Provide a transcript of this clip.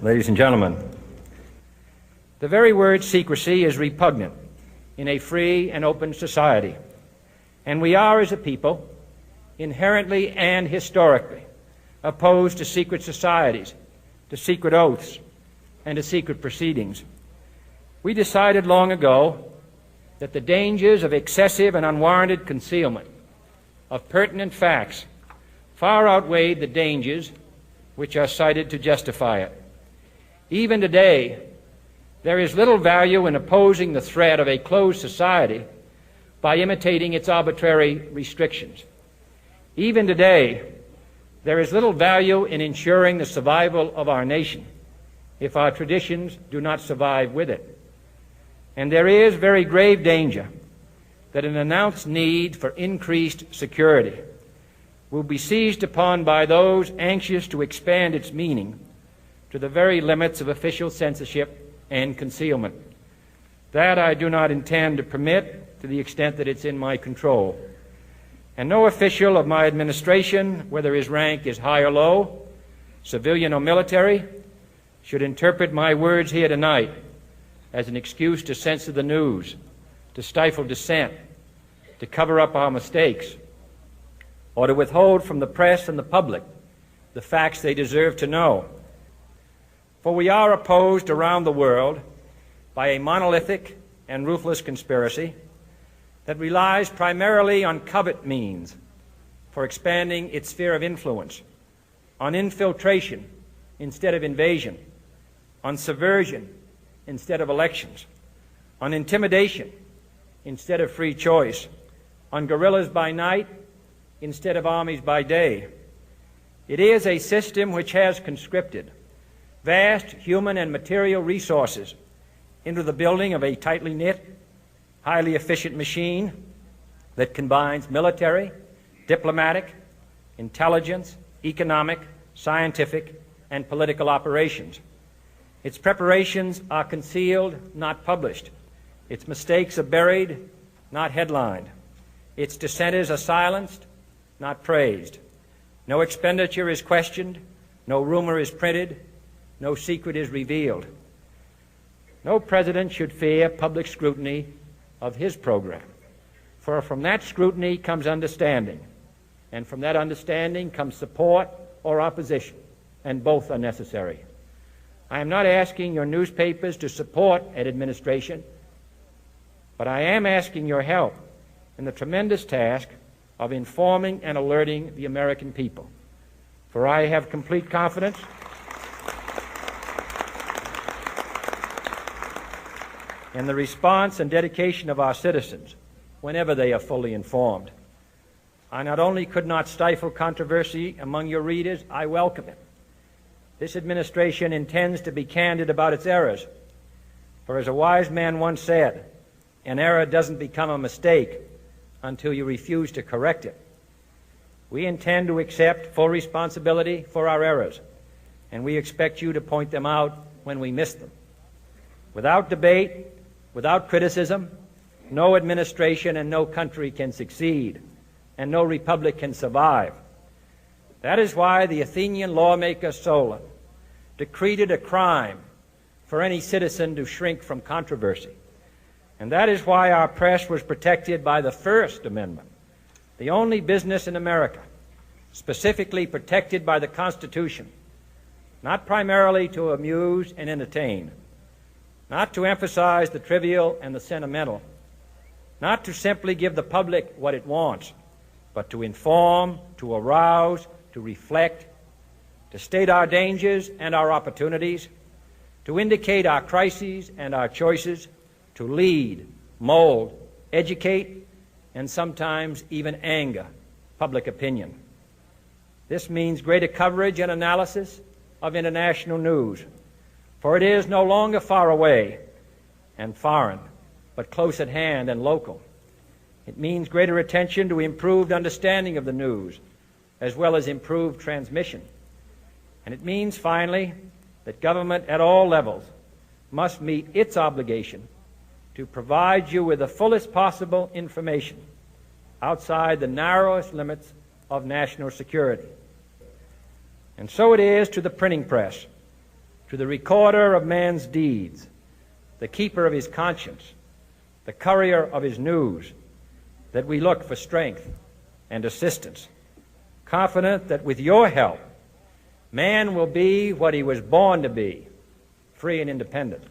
Ladies and gentlemen, the very word secrecy is repugnant in a free and open society, and we are, as a people, inherently and historically opposed to secret societies, to secret oaths, and to secret proceedings. We decided long ago that the dangers of excessive and unwarranted concealment of pertinent facts far outweighed the dangers which are cited to justify it. Even today, there is little value in opposing the threat of a closed society by imitating its arbitrary restrictions. Even today, there is little value in ensuring the survival of our nation if our traditions do not survive with it. And there is very grave danger that an announced need for increased security will be seized upon by those anxious to expand its meaning to the very limits of official censorship and concealment. That I do not intend to permit to the extent that it's in my control. And no official of my administration, whether his rank is high or low, civilian or military, should interpret my words here tonight as an excuse to censor the news, to stifle dissent, to cover up our mistakes, or to withhold from the press and the public the facts they deserve to know. For we are opposed around the world by a monolithic and ruthless conspiracy that relies primarily on covert means for expanding its sphere of influence, on infiltration instead of invasion, on subversion instead of elections, on intimidation instead of free choice, on guerrillas by night instead of armies by day. It is a system which has conscripted vast human and material resources into the building of a tightly knit, highly efficient machine that combines military, diplomatic, intelligence, economic, scientific, and political operations. Its preparations are concealed, not published. Its mistakes are buried, not headlined. Its dissenters are silenced, not praised. No expenditure is questioned, no rumor is printed, no secret is revealed. No president should fear public scrutiny of his program, for from that scrutiny comes understanding, and from that understanding comes support or opposition, and both are necessary. I am not asking your newspapers to support an administration, but I am asking your help in the tremendous task of informing and alerting the American people. For I have complete confidence in the response and dedication of our citizens whenever they are fully informed. I not only could not stifle controversy among your readers, I welcome it. This administration intends to be candid about its errors. For as a wise man once said, an error doesn't become a mistake until you refuse to correct it. We intend to accept full responsibility for our errors, and we expect you to point them out when we miss them. Without debate, without criticism, no administration and no country can succeed, and no republic can survive. That is why the Athenian lawmaker Solon decreed it a crime for any citizen to shrink from controversy. And that is why our press was protected by the First Amendment, the only business in America specifically protected by the Constitution, not primarily to amuse and entertain, not to emphasize the trivial and the sentimental, not to simply give the public what it wants, but to inform, to arouse, to reflect, to state our dangers and our opportunities, to indicate our crises and our choices, to lead, mold, educate, and sometimes even anger public opinion. This means greater coverage and analysis of international news, for it is no longer far away and foreign, but close at hand and local. It means greater attention to improved understanding of the news, as well as improved transmission. And it means, finally, that government at all levels must meet its obligation to provide you with the fullest possible information outside the narrowest limits of national security. And so it is to the printing press, to the recorder of man's deeds, the keeper of his conscience, the courier of his news, that we look for strength and assistance, confident that with your help, man will be what he was born to be, free and independent.